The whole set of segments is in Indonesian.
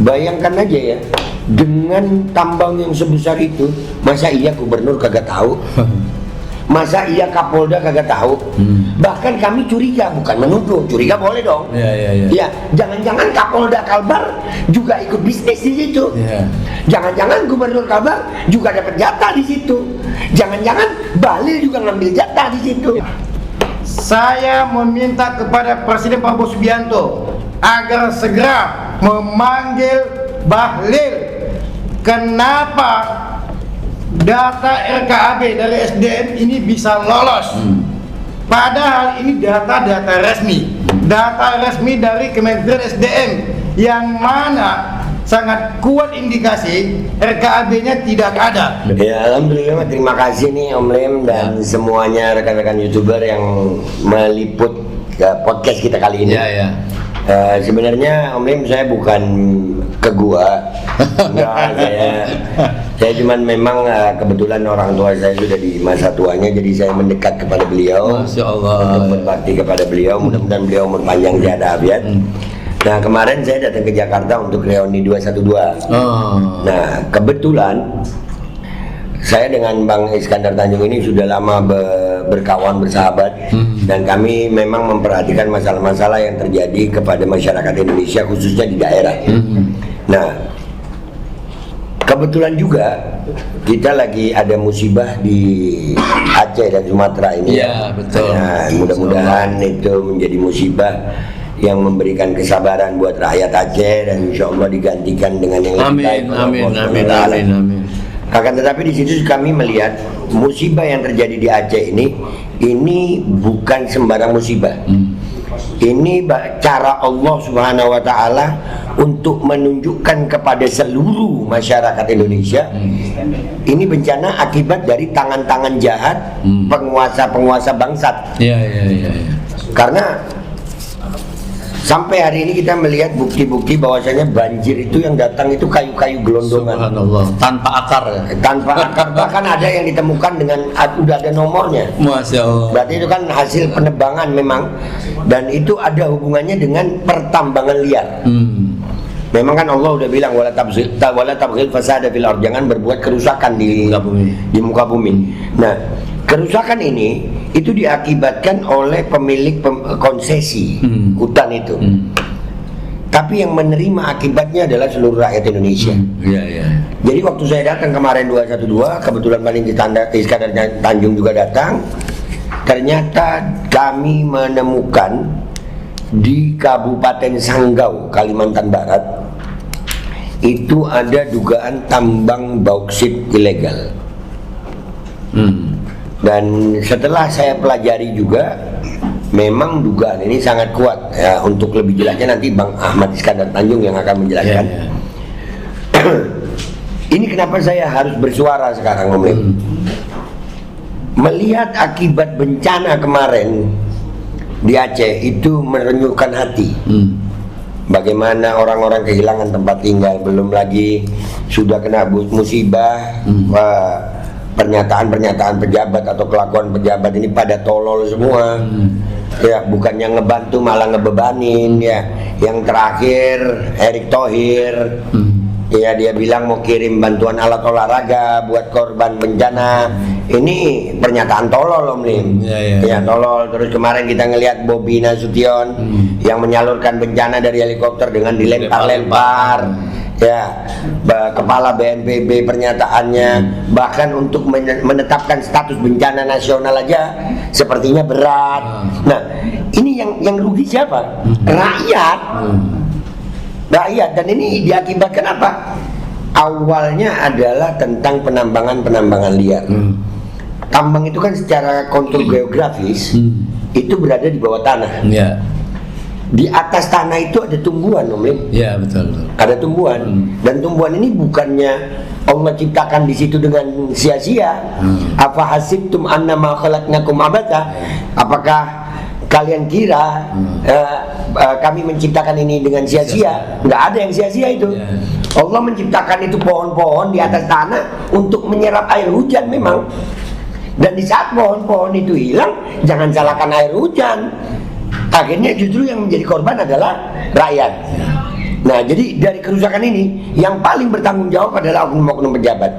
Bayangkan aja ya, dengan tambang yang sebesar itu, masa iya gubernur kagak tahu? Masa iya Kapolda kagak tahu? Bahkan kami curiga, bukan menuduh, curiga boleh dong. Ya, jangan-jangan Kapolda Kalbar juga ikut bisnis di situ. Jangan-jangan Gubernur Kalbar juga dapat jatah di situ. Jangan-jangan Bahlil juga ngambil jatah di situ. Saya meminta kepada Presiden Prabowo Subianto agar segera memanggil Bahlil. Kenapa data RKAB dari SDM ini bisa lolos? Padahal ini data-data resmi dari Kementerian SDM yang mana sangat kuat indikasi RKAB-nya tidak ada. Ya, alhamdulillah, terima kasih nih Om Lem dan semuanya rekan-rekan YouTuber yang meliput podcast kita kali ini. Sebenarnya Om Lem, saya bukan ke gua. Enggak, saya cuman memang kebetulan orang tua saya sudah di masa tuanya, jadi saya mendekat kepada beliau. Masya Allah. Untuk berbakti kepada beliau, mudah-mudahan beliau umur panjang tiada afiat. Nah, kemarin saya datang ke Jakarta untuk reuni 212. Nah, kebetulan saya dengan Bang Iskandar Tanjung ini sudah lama berkawan, bersahabat, dan kami memang memperhatikan masalah-masalah yang terjadi kepada masyarakat Indonesia, khususnya di daerah. Nah, kebetulan juga kita lagi ada musibah di Aceh dan Sumatera ini. Iya, betul. Nah, mudah-mudahan itu menjadi musibah yang memberikan kesabaran buat rakyat Aceh, dan insya Allah digantikan dengan yang lebih baik. Amin. Akan tetapi di situ kami melihat musibah yang terjadi di Aceh ini bukan sembarang musibah. Ini cara Allah Subhanahu wa Ta'ala untuk menunjukkan kepada seluruh masyarakat Indonesia, ini bencana akibat dari tangan-tangan jahat penguasa-penguasa bangsat. Karena sampai hari ini kita melihat bukti-bukti bahwasanya banjir itu yang datang itu kayu-kayu gelondongan. Subhanallah, tanpa akar. Tanpa akar, bahkan ada yang ditemukan dengan udah ada nomornya. Masya Allah. Berarti itu kan hasil penebangan memang, dan itu ada hubungannya dengan pertambangan liar. Memang kan Allah udah bilang wala tabghil fasada fil ardh, jangan berbuat kerusakan di muka bumi. Nah, kerusakan ini itu diakibatkan oleh pemilik konsesi hutan itu. Tapi yang menerima akibatnya adalah seluruh rakyat Indonesia. Jadi waktu saya datang kemarin 212, kebetulan paling Iskandar Tanjung juga datang. Ternyata kami menemukan di Kabupaten Sanggau, Kalimantan Barat, itu ada dugaan tambang bauksit ilegal. Dan setelah saya pelajari juga, memang dugaan ini sangat kuat. Ya, untuk lebih jelasnya nanti Bang Ahmad Iskandar Tanjung yang akan menjelaskan. Ini kenapa saya harus bersuara sekarang, Om Lem. Melihat akibat bencana kemarin di Aceh itu merenyuhkan hati. Bagaimana orang-orang kehilangan tempat tinggal, belum lagi sudah kena musibah. Pernyataan-pernyataan pejabat atau kelakuan pejabat ini pada tolol semua. Ya, bukannya ngebantu malah ngebebanin ya. Yang terakhir Erick Thohir, ya dia bilang mau kirim bantuan alat olahraga buat korban bencana. Ini pernyataan tolol, Om Lim. Ya, tolol. Terus kemarin kita ngelihat Bobi Nasution yang menyalurkan bencana dari helikopter dengan dilempar-lempar. Ya, kepala BNPB pernyataannya bahkan untuk menetapkan status bencana nasional aja sepertinya berat. Nah, ini yang rugi siapa? Rakyat. Dan ini diakibatkan apa? Awalnya adalah tentang penambangan liar. Tambang itu kan secara kontur geografis itu berada di bawah tanah. Di atas tanah itu ada tumbuhan, Om Lim. Iya, betul. Ada tumbuhan, dan tumbuhan ini bukannya Allah ciptakan di situ dengan sia-sia. Apa hasibtum annama khalaqnakum abata? Apakah kalian kira kami menciptakan ini dengan sia-sia? Nggak ada yang sia-sia itu. Allah menciptakan itu pohon-pohon di atas tanah untuk menyerap air hujan memang. Dan di saat pohon-pohon itu hilang, jangan salahkan air hujan. Akhirnya justru yang menjadi korban adalah rakyat. Nah, jadi dari kerusakan ini yang paling bertanggung jawab adalah oknum-oknum pejabat.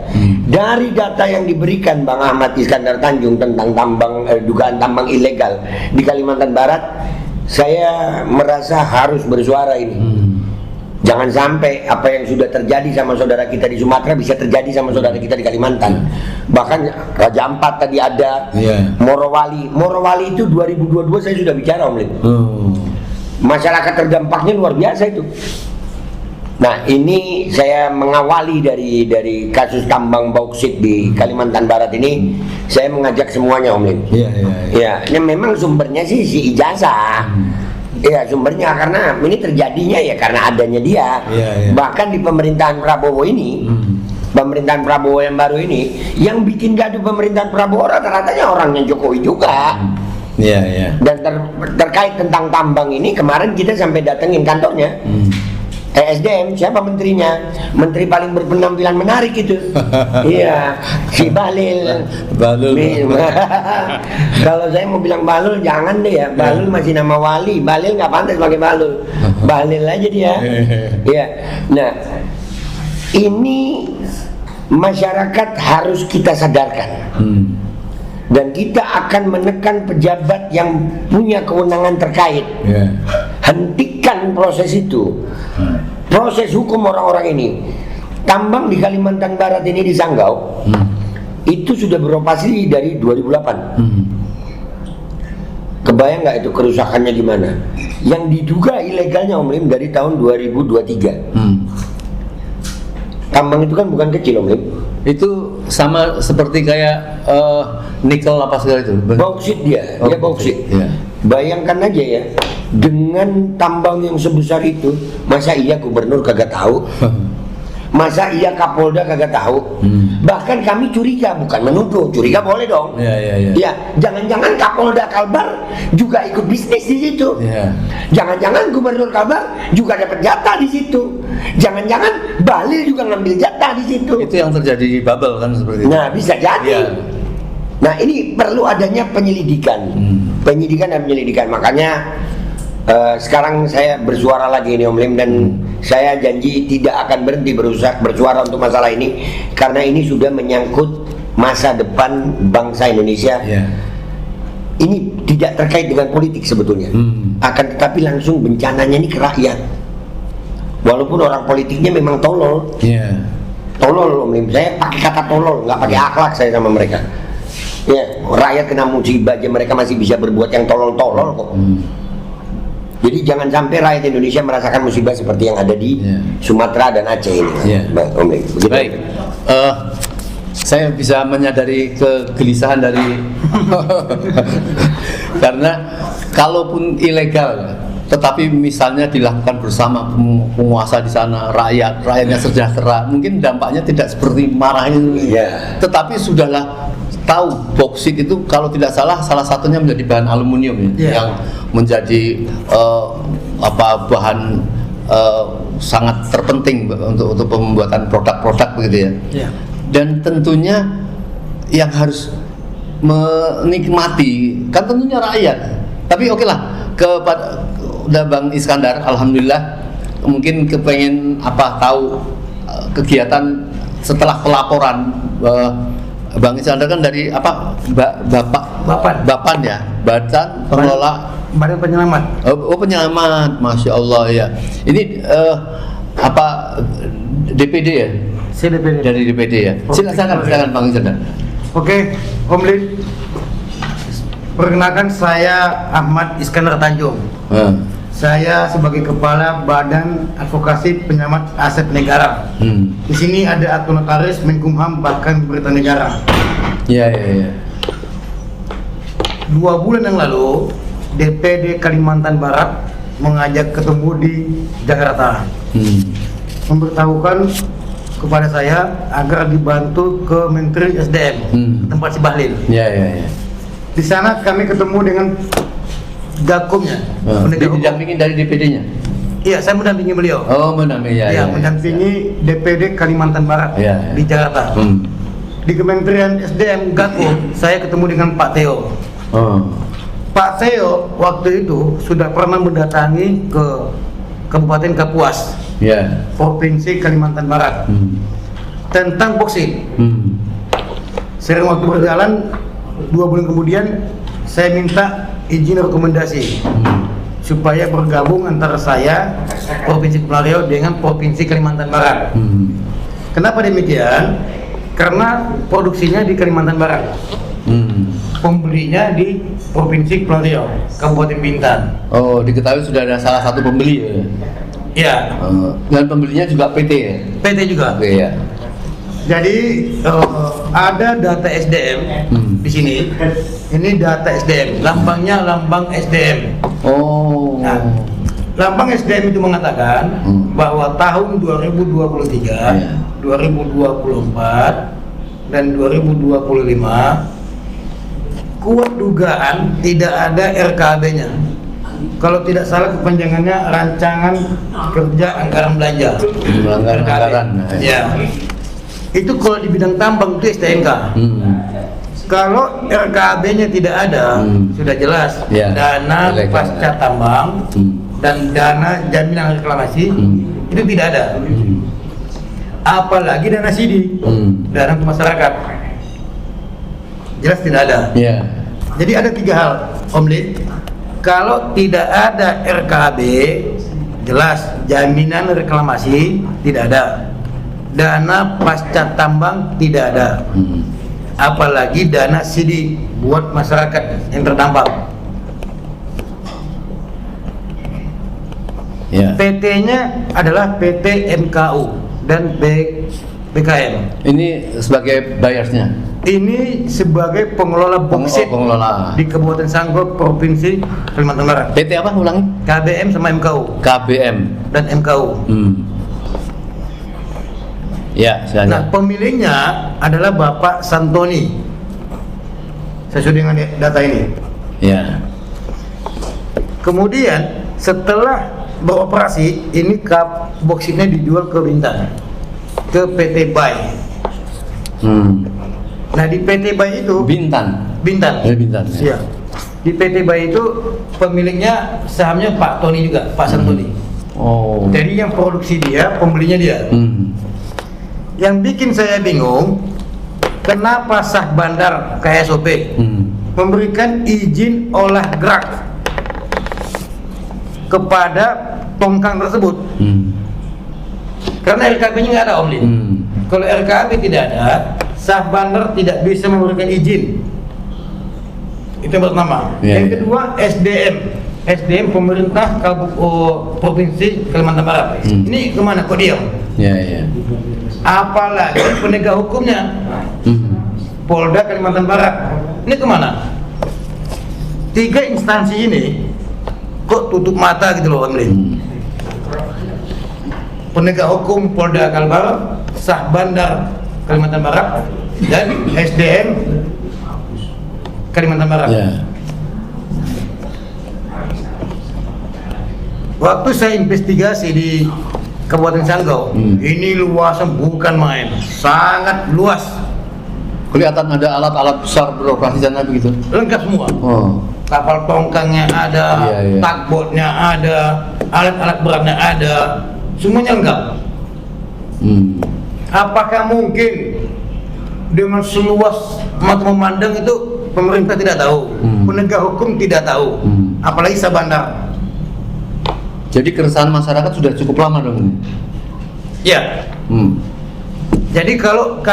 Dari data yang diberikan Bang Ahmad Iskandar Tanjung tentang dugaan tambang ilegal di Kalimantan Barat, saya merasa harus bersuara ini. Jangan sampai apa yang sudah terjadi sama saudara kita di Sumatera bisa terjadi sama saudara kita di Kalimantan. Bahkan Raja Ampat tadi ada, Morowali itu 2022 saya sudah bicara Om Lin. Masyarakat terdampaknya luar biasa itu. Nah, ini saya mengawali dari kasus tambang bauksit di Kalimantan Barat ini, saya mengajak semuanya Om Lin. Ya, ini memang sumbernya sih si ijazah. Ya, sumbernya karena ini terjadinya ya karena adanya dia. Bahkan di pemerintahan Prabowo ini, pemerintahan Prabowo yang baru ini, yang bikin gaduh pemerintahan Prabowo rata-ratanya orangnya Jokowi juga. Dan terkait tentang tambang ini kemarin kita sampai datengin kantornya. SDM, siapa menterinya? Menteri paling berpenampilan menarik itu. Iya, si Bahlil. Kalau saya mau bilang Bahlul, jangan deh ya. Bahlul masih nama wali. Bahlil nggak pantas pakai Bahlul. Bahlil aja dia. Iya. Nah, ini masyarakat harus kita sadarkan. Dan kita akan menekan pejabat yang punya kewenangan terkait. Hentikan proses itu. Proses hukum orang-orang ini. Tambang di Kalimantan Barat ini di Sanggau itu sudah beroperasi dari 2008. Kebayang nggak itu kerusakannya gimana? Yang diduga ilegalnya Om Lim dari tahun 2023. Tambang itu kan bukan kecil Om Lim. Itu sama seperti kayak nikel apa segala itu. Bauksit dia bauksit. Bayangkan aja ya, dengan tambang yang sebesar itu, masa iya gubernur kagak tahu? Masa iya Kapolda kagak tahu? Bahkan kami curiga, bukan menuduh, curiga boleh dong. Ya, jangan-jangan Kapolda Kalbar juga ikut bisnis di situ. Jangan-jangan Gubernur Kalbar juga dapat jatah di situ. Jangan-jangan Bahlil juga ngambil jatah di situ. Itu yang terjadi di Babel kan seperti itu. Nah, bisa jadi. Nah, ini perlu adanya penyelidikan. Penyidikan dan penyelidikan. Makanya sekarang saya bersuara lagi ini Om Lim, dan saya janji tidak akan berhenti bersuara untuk masalah ini karena ini sudah menyangkut masa depan bangsa Indonesia. Ini tidak terkait dengan politik sebetulnya. Akan tetapi langsung bencananya ini ke rakyat. Walaupun orang politiknya memang tolol. Tolol Om Lim. Saya pakai kata tolol, nggak pakai akhlak saya sama mereka. Ya, rakyat kena musibah aja mereka masih bisa berbuat yang tolol-tolol kok. Jadi jangan sampai rakyat Indonesia merasakan musibah seperti yang ada di Sumatera dan Aceh ini. Baik. Saya bisa menyadari kegelisahan dari karena kalaupun ilegal, tetapi misalnya dilakukan bersama penguasa di sana, rakyatnya sejahtera, mungkin dampaknya tidak seperti marah ini. Tetapi sudahlah tahu bauksit itu kalau tidak salah satunya menjadi bahan aluminium yang menjadi bahan sangat terpenting untuk pembuatan produk-produk begitu ya. Dan tentunya yang harus menikmati kan tentunya rakyat. Tapi oke lah, kepada Bang Iskandar, alhamdulillah mungkin kepengen tahu kegiatan setelah pelaporan. Bang Iskandar kan dari Bapan ya, Badan Pengelola Badan Penyelamat. Penyelamat, Masya Allah ya. Ini DPD ya? Saya DPD. Dari DPD ya. Silakan Bang Iskandar. Oke, Om Lin. Perkenalkan saya Ahmad Iskandar Tanjung. Saya sebagai Kepala Badan Advokasi Penyelamat Aset Negara. Di sini ada akte notaris, Menkumham, bahkan berita negara. 2 bulan yang lalu, DPD Kalimantan Barat mengajak ketemu di Jakarta, memberitahukan kepada saya agar dibantu ke Menteri SDM, tempat si Bahlil. Di sana kami ketemu dengan Gakumnya. Didampingin dari DPD-nya? Iya, saya mendampingi beliau. Oh, mendampingi mendampingi DPD Kalimantan Barat di Jakarta. Di Kementerian SDM Gakum, saya ketemu dengan Pak Theo. Pak Theo waktu itu sudah pernah mendatangi ke Kabupaten Kapuas Ya. Provinsi Kalimantan Barat tentang boksit. Sering waktu berjalan 2 bulan kemudian saya minta izin rekomendasi supaya bergabung antara saya Provinsi Kepulauan Riau dengan Provinsi Kalimantan Barat. Kenapa demikian? Karena produksinya di Kalimantan Barat, pembelinya di Provinsi Kepulauan Riau, Kabupaten Bintan. Oh, diketahui sudah ada salah satu pembeli ya? Ya. Dan pembelinya juga PT ya? PT juga. Oke ya. Jadi ada data SDM di sini. Ini data SDM, lambangnya lambang SDM. Oh. Nah, lambang SDM itu mengatakan bahwa tahun 2023, 2024, dan 2025 kuat dugaan tidak ada RKAB-nya. Kalau tidak salah kepanjangannya rancangan kerja anggaran belanja. Anggaran. Ya. Itu kalau di bidang tambang itu STNK. Kalau RKAB-nya tidak ada, sudah jelas dana pasca tambang dan dana jaminan reklamasi itu tidak ada. Apalagi dana CD, dana untuk masyarakat, jelas tidak ada. Jadi ada 3 hal, Om Lid. Kalau tidak ada RKAB, jelas jaminan reklamasi tidak ada, dana pasca tambang tidak ada, apalagi dana CD buat masyarakat yang terdampak. PT-nya adalah PT MKU dan BKM. Ini sebagai buyersnya? Ini sebagai pengelola boksit di Kabupaten Sanggau, Provinsi Kalimantan Barat. PT apa ulangi? KBM sama MKU. KBM dan MKU. Ya, nah, pemiliknya adalah Bapak Santoni. Sesuai dengan data ini. Ya. Kemudian setelah beroperasi, ini boksitnya dijual ke Bintan, ke PT Bay. Nah, di PT Bay itu Bintan. Ya. Di PT Bay itu pemiliknya sahamnya Pak Tony juga, Pak Santoni. Oh. Jadi yang produksi dia, pembelinya dia. Yang bikin saya bingung, kenapa Sah Bandar KSOP memberikan izin olah gerak kepada tongkang tersebut? Karena RKAB-nya nggak ada, Om Lid. Kalau RKAB tidak ada, Sah Bandar tidak bisa memberikan izin. Itu yang pertama. Yang kedua, SDM pemerintah Provinsi Kalimantan Barat. Ini kemana kok diam? Apalagi penegak hukumnya, Polda Kalimantan Barat. Ini kemana? 3 instansi ini kok tutup mata gitu loh, Om Lid. Penegak hukum Polda Kalbar, Sah Bandar Kalimantan Barat, dan SDM Kalimantan Barat. Waktu saya investigasi di Kabupaten Sanggau, ini luasnya bukan main, sangat luas. Kelihatan ada alat-alat besar beroperasi sana begitu? Lengkap semua. Kapal tongkangnya ada, tugboatnya ada, alat-alat beratnya ada, semuanya lengkap. Apakah mungkin dengan seluas mata memandang itu pemerintah tidak tahu, penegak hukum tidak tahu, apalagi Sah Bandar? Jadi keresahan masyarakat sudah cukup lama dong? Ya. Jadi kalau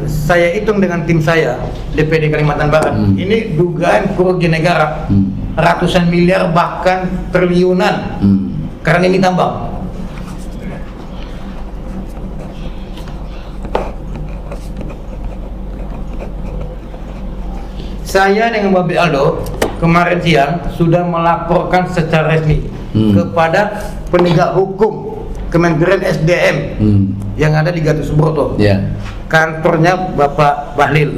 saya hitung dengan tim saya DPD Kalimantan Barat, ini dugaan kerugian negara ratusan miliar bahkan triliunan karena ini tambang. Saya dengan Babi Aldo kemarin siang sudah melaporkan secara resmi kepada penegak hukum Kementerian SDM yang ada di Gatot Subroto, kantornya Bapak Bahlil.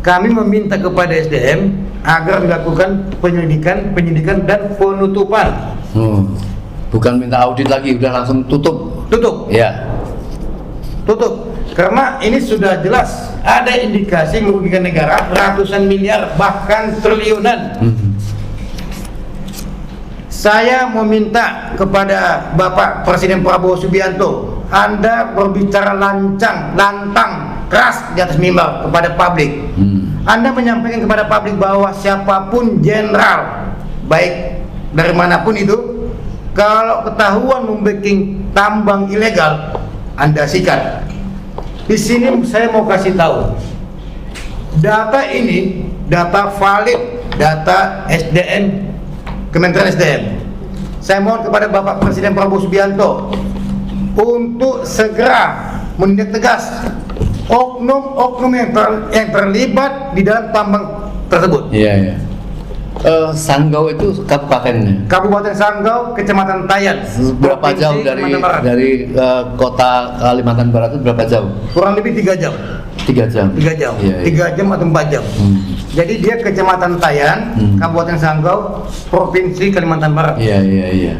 Kami meminta kepada SDM agar dilakukan penyidikan dan penutupan. Bukan minta audit lagi, udah langsung tutup. Tutup. Karena ini sudah jelas ada indikasi merugikan negara ratusan miliar bahkan triliunan. Saya meminta kepada Bapak Presiden Prabowo Subianto, Anda berbicara lantang, keras di atas mimbar kepada publik. Anda menyampaikan kepada publik bahwa siapapun jenderal, baik dari manapun itu, kalau ketahuan membuat tambang ilegal, Anda sikat. Di sini saya mau kasih tahu, data ini data valid, data SDM, Kementerian SDM. Saya mohon kepada Bapak Presiden Prabowo Subianto untuk segera menindak tegas oknum-oknum yang terlibat di dalam tambang tersebut. Iya. Sanggau itu kabupatennya. Kabupaten Sanggau, Kecamatan Tayan. Berapa Provinsi jauh Kalimantan Barat. dari kota Kalimantan Barat itu berapa jauh? Kurang lebih 3 jam. 3 jam. 3 jam. Iya. 3 jam atau 4 jam. Jadi dia Kecamatan Tayan, Kabupaten Sanggau, Provinsi Kalimantan Barat. Iya.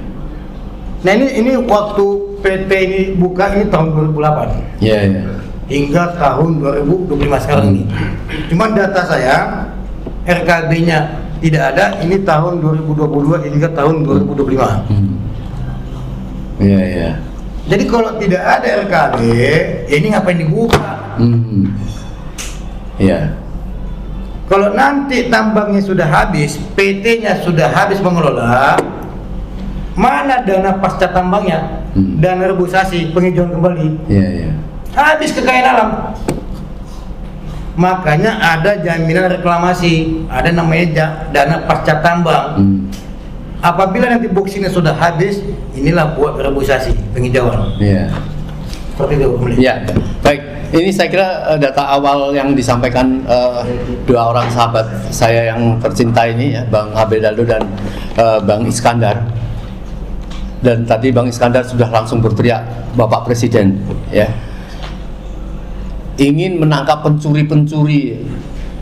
Nah ini waktu PT ini buka ini tahun 2008. Iya. Hingga tahun 2025 sekarang ini. Cuman data saya RKB-nya tidak ada, ini tahun 2022 hingga tahun 2025. Iya. Jadi kalau tidak ada RKB, ini ngapain dibuka? Iya. Kalau nanti tambangnya sudah habis, PT-nya sudah habis mengelola, mana dana pasca tambangnya, dana rebusasi, penghijauan kembali? Iya. Habis kekayaan alam. Makanya ada jaminan reklamasi, ada namanya dana pasca tambang. Apabila nanti boxingnya sudah habis, inilah buat rebusasi, penghijauan. Iya. Seperti itu, Om. Ya, baik. Ini saya kira data awal yang disampaikan dua orang sahabat saya yang tercinta ini, ya, Bang Habedaldo dan Bang Iskandar. Dan tadi Bang Iskandar sudah langsung berteriak, Bapak Presiden, ya, ingin menangkap pencuri-pencuri,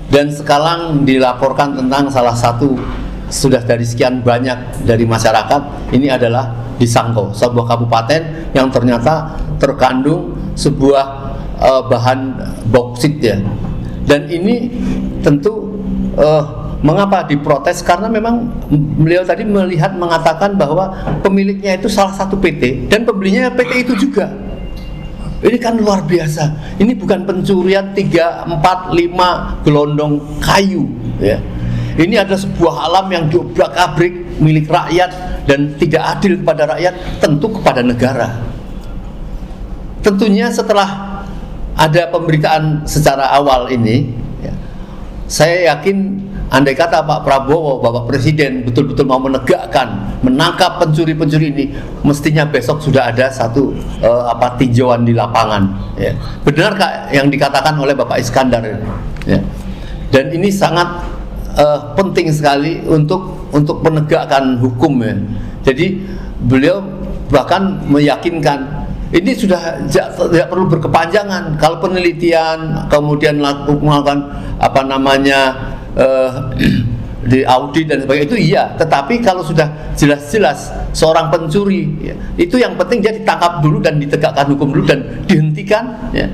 dan sekarang dilaporkan tentang salah satu sudah dari sekian banyak dari masyarakat, ini adalah di Sanggau, sebuah kabupaten yang ternyata terkandung sebuah bahan bauksit, ya. Dan ini tentu mengapa diprotes, karena memang beliau tadi mengatakan bahwa pemiliknya itu salah satu PT dan pembelinya PT itu juga. Ini kan luar biasa. Ini bukan pencurian 3, 4, 5 gelondong kayu, ya. Ini adalah sebuah alam yang diobrak-abrik milik rakyat dan tidak adil kepada rakyat, tentu kepada negara. Tentunya setelah ada pemberitaan secara awal ini, ya, saya yakin andai kata Pak Prabowo, Bapak Presiden betul-betul mau menegakkan, menangkap pencuri-pencuri ini, mestinya besok sudah ada satu tinjauan di lapangan, ya. Benar Kak yang dikatakan oleh Bapak Iskandar, ya. Dan ini sangat penting sekali untuk menegakkan hukum, ya. Jadi beliau bahkan meyakinkan ini sudah tidak perlu berkepanjangan. Kalau penelitian kemudian melakukan di audit dan sebagainya itu iya, tetapi kalau sudah jelas-jelas seorang pencuri, ya, itu yang penting dia ditangkap dulu dan ditegakkan hukum dulu dan dihentikan, ya,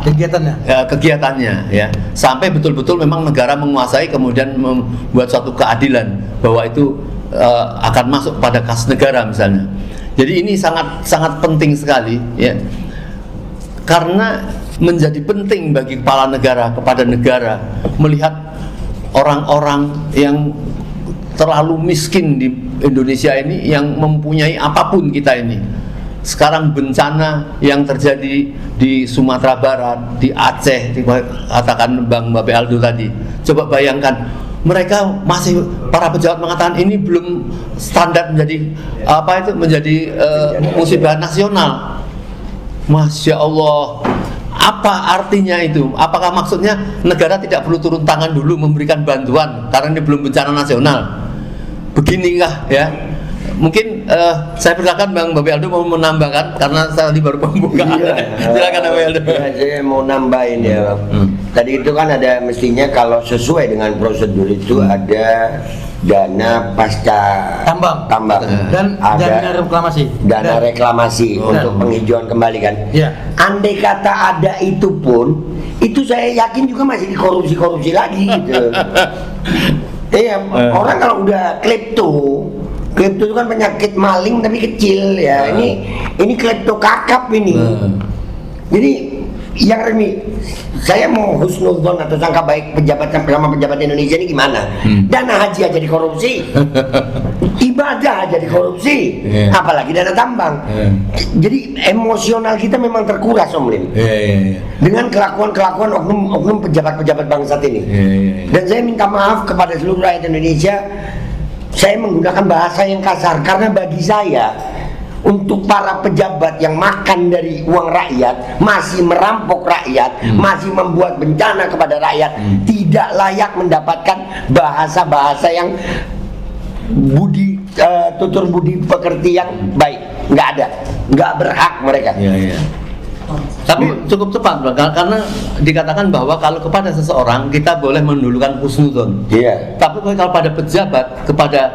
kegiatannya, ya, sampai betul-betul memang negara menguasai, kemudian membuat suatu keadilan bahwa itu akan masuk pada kas negara misalnya. Jadi ini sangat penting sekali, ya, karena menjadi penting bagi kepala negara, kepada negara, melihat orang-orang yang terlalu miskin di Indonesia ini, yang mempunyai apapun kita ini. Sekarang bencana yang terjadi di Sumatera Barat, di Aceh, dikatakan Bang Babe Aldo tadi. Coba bayangkan, mereka masih, para pejabat mengatakan ini belum standar menjadi musibah nasional. Masya Allah, apa artinya itu? Apakah maksudnya negara tidak perlu turun tangan dulu memberikan bantuan karena ini belum bencana nasional? Beginikah, ya? Mungkin saya persilakan Bang Babe Aldo mau menambahkan, karena saya tadi baru pembukaan. Silakan Babe Aldo. Ya, saya mau nambahin, ya Bang. Tadi itu kan ada, mestinya kalau sesuai dengan prosedur itu ada dana pasca tambang dan ada dana reklamasi. Dana reklamasi untuk penghijauan kembali kan. Ya. Andai kata ada itu pun, itu saya yakin juga masih dikorupsi lagi gitu. Iya, orang kalau udah klepto itu kan penyakit maling tapi kecil ya. Ini klepto kakap ini. Jadi yang Remi, saya mau husnudzon atau sangka baik pejabat sama pejabat Indonesia ini gimana? Dana haji aja dikorupsi, ibadah aja dikorupsi, apalagi dana tambang. Jadi emosional kita memang terkuras, Om Lim, dengan kelakuan oknum pejabat-pejabat bangsat ini. Dan saya minta maaf kepada seluruh rakyat Indonesia. Saya menggunakan bahasa yang kasar karena bagi saya, untuk para pejabat yang makan dari uang rakyat, masih merampok rakyat, masih membuat bencana kepada rakyat, tidak layak mendapatkan bahasa-bahasa yang tutur budi pekerti yang baik. Nggak ada, nggak berhak mereka. Tapi cukup tepat, Bang, karena dikatakan bahwa kalau kepada seseorang kita boleh mendulukan husnudzon. Tapi kalau pada pejabat, kepada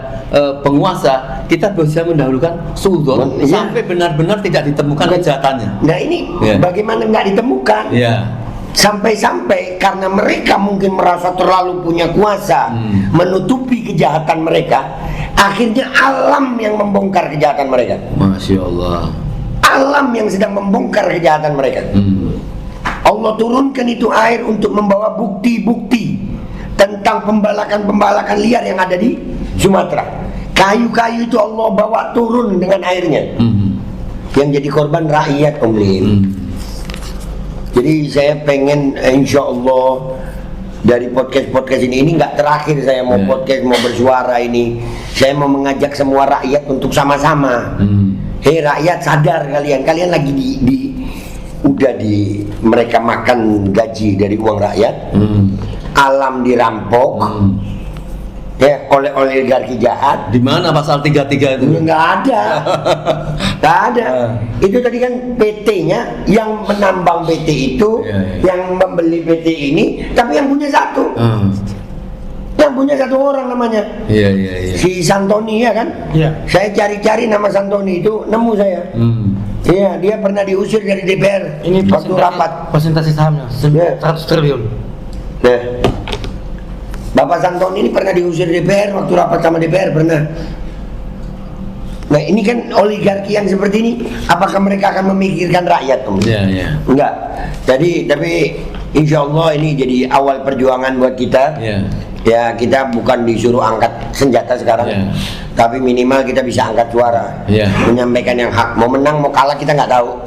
penguasa, kita bisa mendahulukan suudzon sampai benar-benar tidak ditemukan kejahatannya. Nah ini bagaimana nggak ditemukan? Sampai-sampai karena mereka mungkin merasa terlalu punya kuasa menutupi kejahatan mereka, akhirnya alam yang membongkar kejahatan mereka. Masya Allah. Alam yang sedang membongkar kejahatan mereka. Allah turunkan itu air untuk membawa bukti-bukti tentang pembalakan liar yang ada di Sumatera. Kayu-kayu itu Allah bawa turun dengan airnya. Yang jadi korban rakyat, Om Lim. Jadi saya pengen insya Allah dari podcast ini nggak terakhir saya mau podcast, mau bersuara ini. Saya mau mengajak semua rakyat untuk sama-sama. Hei rakyat, sadar kalian lagi mereka makan gaji dari uang rakyat, alam dirampok, ya oleh oligarki jahat. Di mana pasal 33 itu? Nggak ada, nggak ada. Itu tadi kan PT-nya yang menambang PT itu, yang membeli PT ini, tapi yang punya satu. Yang punya satu orang namanya si Santoni, ya kan? Saya cari-cari nama Santoni itu, nemu saya. Iya, dia pernah diusir dari DPR. Ini waktu rapat presentasi sahamnya 100 triliun. Nah, Bapak Santoni ini pernah diusir DPR waktu rapat sama DPR, pernah. Nah ini kan oligarki yang seperti ini, apakah mereka akan memikirkan rakyat? Enggak. Jadi tapi insya Allah ini jadi awal perjuangan buat kita. Ya kita bukan disuruh angkat senjata sekarang, tapi minimal kita bisa angkat suara, menyampaikan yang hak. Mau menang mau kalah kita nggak tahu.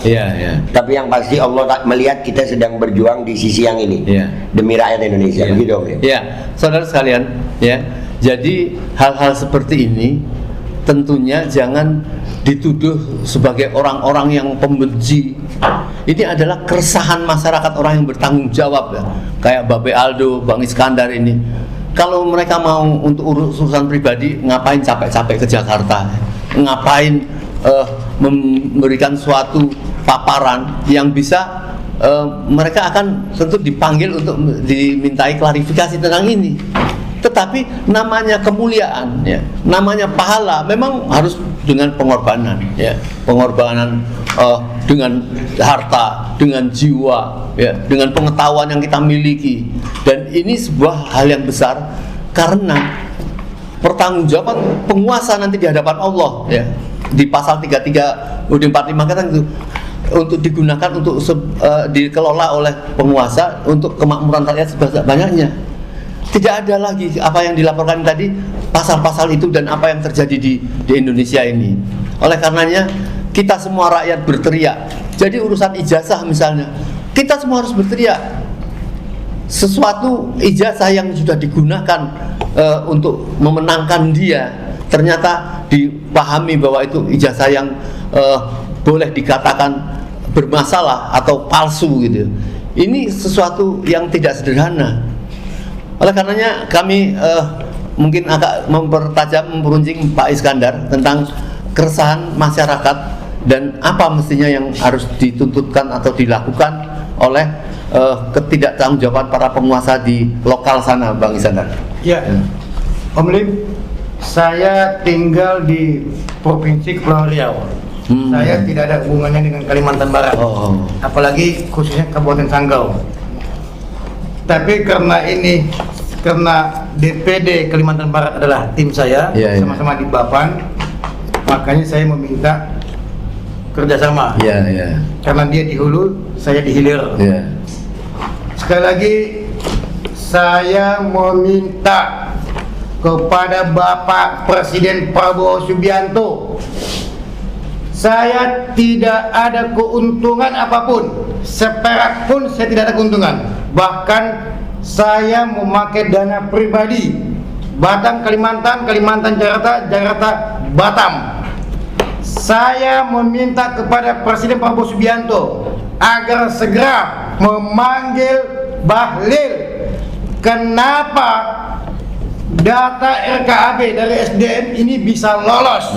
Tapi yang pasti Allah melihat kita sedang berjuang di sisi yang ini demi rakyat Indonesia. Begitu, Om. Saudara sekalian, jadi hal-hal seperti ini tentunya jangan dituduh sebagai orang-orang yang pembenci. Ini adalah keresahan masyarakat, orang yang bertanggung jawab, kayak Babe Aldo, Bang Iskandar ini. Kalau mereka mau untuk urusan pribadi, ngapain capek-capek ke Jakarta? Ngapain memberikan suatu paparan yang bisa mereka akan tentu dipanggil untuk dimintai klarifikasi tentang ini. Tetapi namanya kemuliaan, namanya pahala, memang harus dengan pengorbanan, pengorbanan dengan harta, dengan jiwa, dengan pengetahuan yang kita miliki. Dan ini sebuah hal yang besar karena pertanggungjawaban penguasa nanti di hadapan Allah, di pasal 33 UUD 45 kata itu, untuk digunakan untuk dikelola oleh penguasa untuk kemakmuran rakyat sebanyak-banyaknya. Tidak ada lagi apa yang dilaporkan tadi, pasal-pasal itu dan apa yang terjadi di Indonesia ini. Oleh karenanya kita semua rakyat berteriak. Jadi urusan ijazah misalnya, kita semua harus berteriak. Sesuatu ijazah yang sudah digunakan untuk memenangkan dia, ternyata dipahami bahwa itu ijazah yang boleh dikatakan bermasalah atau palsu gitu. Ini sesuatu yang tidak sederhana. Oleh karenanya kami mungkin agak memperuncing Pak Iskandar tentang keresahan masyarakat dan apa mestinya yang harus dituntutkan atau dilakukan oleh ketidaktaanggungjawab para penguasa di lokal sana, Bang Iskandar. Om Lim, saya tinggal di Provinsi Kepulauan Riau. Saya tidak ada hubungannya dengan Kalimantan Barat, apalagi khususnya Kabupaten Sanggau. Tapi karena ini karena DPD Kalimantan Barat adalah tim saya, sama-sama di Bapan, makanya saya meminta kerjasama. Karena dia di hulu, saya di hilir. Sekali lagi, saya meminta kepada Bapak Presiden Prabowo Subianto, saya tidak ada keuntungan apapun, seperak pun saya tidak ada keuntungan. Bahkan saya memakai dana pribadi, Batam Kalimantan, Kalimantan Jakarta, Jakarta Batam. Saya meminta kepada Presiden Prabowo Subianto agar segera memanggil Bahlil. Kenapa data RKAB dari SDM ini bisa lolos?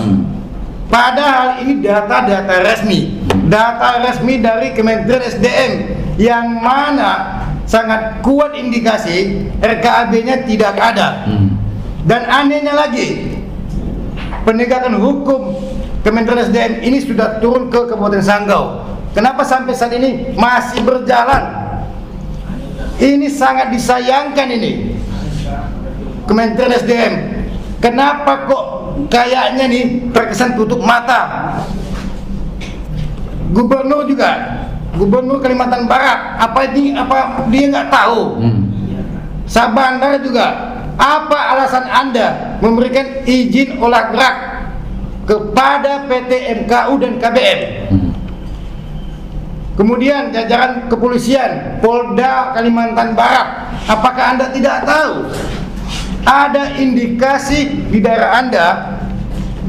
Padahal ini data-data resmi, data resmi dari Kementerian SDM, yang mana sangat kuat indikasi RKAB-nya tidak ada. Dan anehnya lagi, penegakan hukum Kementerian SDM ini sudah turun ke Kabupaten Sanggau. Kenapa sampai saat ini masih berjalan? Ini sangat disayangkan ini Kementerian SDM. Kenapa kok kayaknya nih terkesan tutup mata? Gubernur juga, Gubernur Kalimantan Barat, apa dia nggak tahu? Sabandar juga, apa alasan Anda memberikan izin olah gerak kepada PT MKU dan KBM? Kemudian jajaran kepolisian Polda Kalimantan Barat, apakah Anda tidak tahu ada indikasi di daerah Anda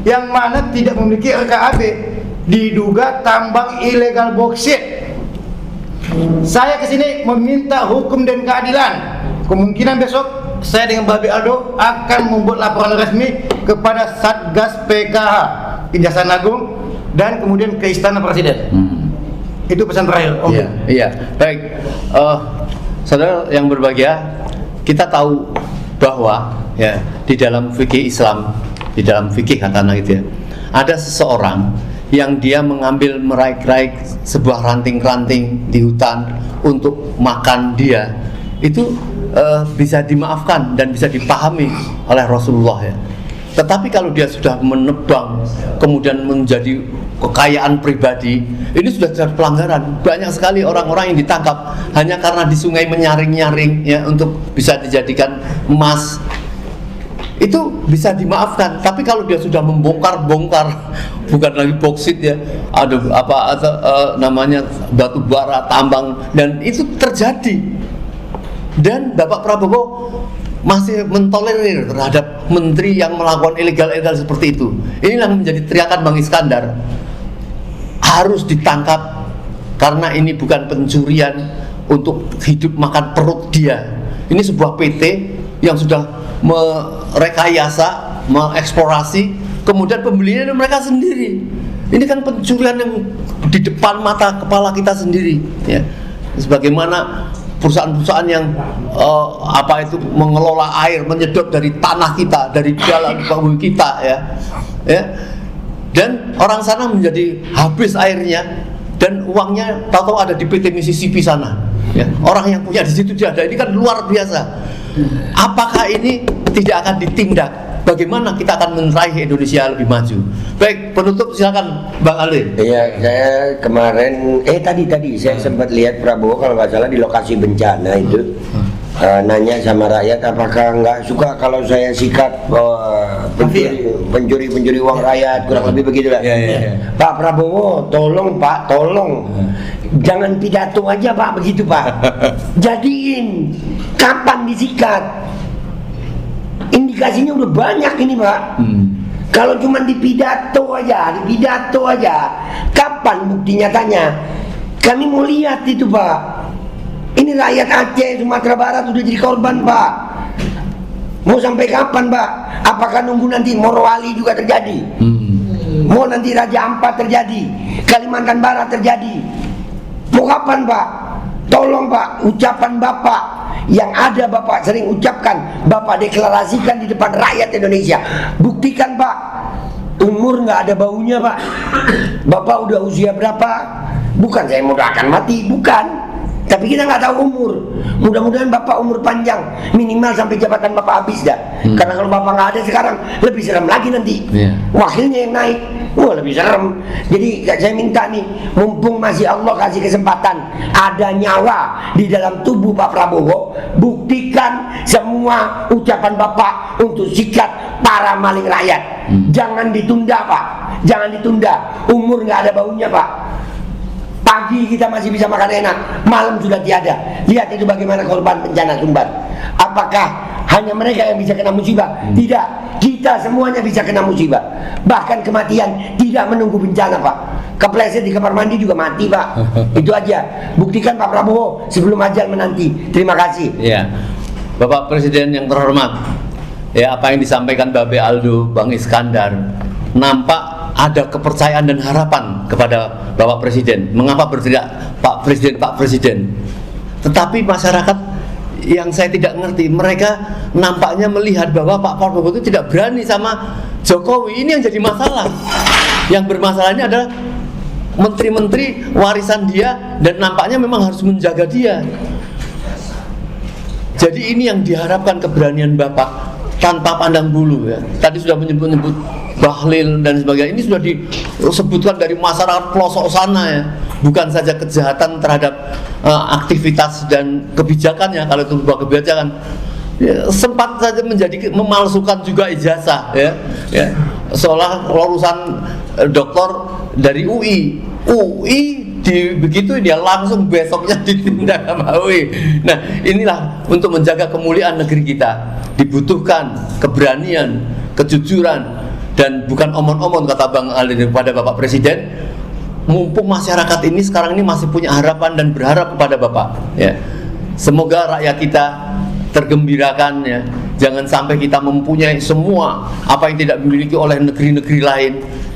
yang mana tidak memiliki RKAB, diduga tambang ilegal boksit? Saya kesini meminta hukum dan keadilan. Kemungkinan besok saya dengan Babi Aldo akan membuat laporan resmi kepada Satgas PKH, Kejaksaan Agung, dan kemudian ke Istana Presiden. Itu pesan terakhir. Iya. Baik, saudara yang berbahagia, kita tahu bahwa ya di dalam fikih Islam, di dalam fikih katakanlah gitu ya, ada seseorang yang dia mengambil meraik-raik sebuah ranting-ranting di hutan untuk makan dia, itu bisa dimaafkan dan bisa dipahami oleh Rasulullah ya. Tetapi kalau dia sudah menebang kemudian menjadi kekayaan pribadi, ini sudah jadi pelanggaran. Banyak sekali orang-orang yang ditangkap hanya karena di sungai menyaring-nyaring ya untuk bisa dijadikan emas. Itu bisa dimaafkan. Tapi kalau dia sudah membongkar-bongkar, bukan lagi boksit ya, ada namanya batu bara, tambang, dan itu terjadi. Dan Bapak Prabowo masih mentolerir terhadap menteri yang melakukan ilegal-ilegal seperti itu. Inilah menjadi teriakan Bang Iskandar, harus ditangkap karena ini bukan pencurian untuk hidup makan perut dia. Ini sebuah PT yang sudah merekayasa, mengeksplorasi, kemudian pembelinya mereka sendiri. Ini kan pencurian yang di depan mata kepala kita sendiri ya. Sebagaimana perusahaan-perusahaan yang mengelola air, menyedot dari tanah kita, dari dalam bumi kita ya. Dan orang sana menjadi habis airnya dan uangnya tahu-tahu ada di PT Mississippi sana ya. Orang yang punya di situ dia ada, ini kan luar biasa. Apakah ini tidak akan ditindak? Bagaimana kita akan meraih Indonesia lebih maju? Baik, penutup silakan Bang Ali. Iya, saya kemarin tadi saya sempat lihat Prabowo kalau nggak salah di lokasi bencana itu nanya sama rakyat apakah nggak suka kalau saya sikat pencuri uang rakyat, kurang lebih begitulah. Pak Prabowo, tolong Pak, tolong jangan pidato aja Pak begitu Pak. Jadiin kapan disikat? Indikasinya udah banyak ini Pak. Kalau cuma di pidato aja, kapan bukti nyatanya? Kami mau lihat itu Pak. Ini rakyat Aceh, Sumatera Barat udah jadi korban Pak. Mau sampai kapan Pak? Apakah nunggu nanti Morowali juga terjadi? Mau nanti Raja Ampat terjadi? Kalimantan Barat terjadi? Mau kapan Pak? Tolong Pak, ucapan Bapak yang ada Bapak sering ucapkan, Bapak deklarasikan di depan rakyat Indonesia. Buktikan Pak. Umur nggak ada baunya Pak. Bapak udah usia berapa? Bukan saya mau akan mati, bukan. Tapi kita nggak tahu umur. Mudah-mudahan Bapak umur panjang, minimal sampai jabatan Bapak habis dah. Karena kalau Bapak nggak ada sekarang, lebih serem lagi nanti. Wakilnya yang naik, wah lebih serem. Jadi saya minta nih, mumpung masih Allah kasih kesempatan, ada nyawa di dalam tubuh Pak Prabowo, buktikan semua ucapan Bapak untuk sikat para maling rakyat. Jangan ditunda Pak, jangan ditunda. Umur nggak ada baunya Pak. Pagi kita masih bisa makan enak, malam sudah tiada. Lihat itu bagaimana korban bencana Sumbar. Apakah hanya mereka yang bisa kena musibah? Tidak, kita semuanya bisa kena musibah. Bahkan kematian tidak menunggu bencana Pak. Kepleset di kamar mandi juga mati Pak. Itu aja. Buktikan Pak Prabowo sebelum ajal menanti. Terima kasih. Ya, Bapak Presiden yang terhormat, ya apa yang disampaikan Babe Aldo, Bang Iskandar, nampak ada kepercayaan dan harapan kepada Bapak Presiden. Mengapa berteriak Pak Presiden, Pak Presiden? Tetapi masyarakat yang saya tidak ngerti, mereka nampaknya melihat bahwa Pak Prabowo itu tidak berani sama Jokowi. Ini yang jadi masalah. Yang bermasalahnya adalah menteri-menteri warisan dia, dan nampaknya memang harus menjaga dia. Jadi ini yang diharapkan, keberanian Bapak tanpa pandang bulu ya. Tadi sudah menyebut-nyebut Bahlil dan sebagainya. Ini sudah disebutkan dari masyarakat pelosok sana ya. Bukan saja kejahatan terhadap aktivitas dan kebijakannya, kalau itu sebuah kebijakan ya, sempat saja menjadi memalsukan juga ijazah ya. Seolah lulusan doktor dari UI begitu dia langsung besoknya ditindak sama UI. Nah, inilah untuk menjaga kemuliaan negeri kita dibutuhkan keberanian, kejujuran, dan bukan omon-omon kata Bang Ali kepada Bapak Presiden. Mumpung masyarakat ini sekarang ini masih punya harapan dan berharap kepada Bapak ya. Semoga rakyat kita tergembirakan ya. Jangan sampai kita mempunyai semua apa yang tidak dimiliki oleh negeri-negeri lain.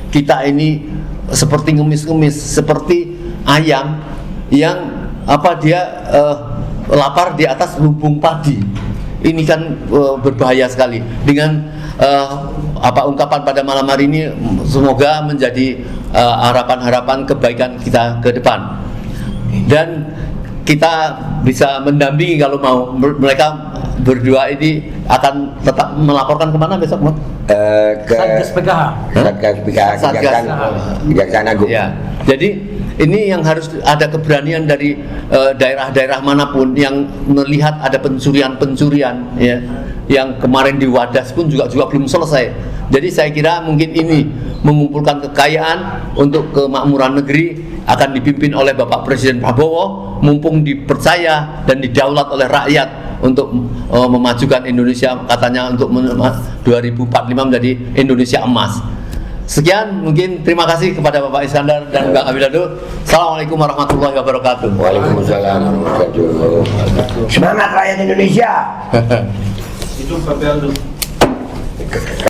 Kita ini seperti ngemis-ngemis, seperti ayam yang dia lapar di atas lumbung padi. Ini kan berbahaya sekali. Dengan ungkapan pada malam hari ini, semoga menjadi harapan-harapan kebaikan kita ke depan, dan kita bisa mendampingi kalau mau. Mereka berdua ini akan tetap melaporkan kemana besok, ke Satgas PKH. Satgas PKH, Kejaksaan Agung. Ya, jadi ini yang harus ada keberanian dari daerah-daerah manapun yang melihat ada pencurian-pencurian ya, yang kemarin di Wadas pun juga belum selesai. Jadi saya kira mungkin ini mengumpulkan kekayaan untuk kemakmuran negeri akan dipimpin oleh Bapak Presiden Prabowo, mumpung dipercaya dan didaulat oleh rakyat untuk memajukan Indonesia, katanya untuk 2045 menjadi Indonesia emas. Sekian, mungkin terima kasih kepada Bapak Iskandar dan Bang Abilado. Assalamualaikum warahmatullahi wabarakatuh. Waalaikumsalam warahmatullahi wabarakatuh. Semangat rakyat Indonesia. Itu Bapak Aldo.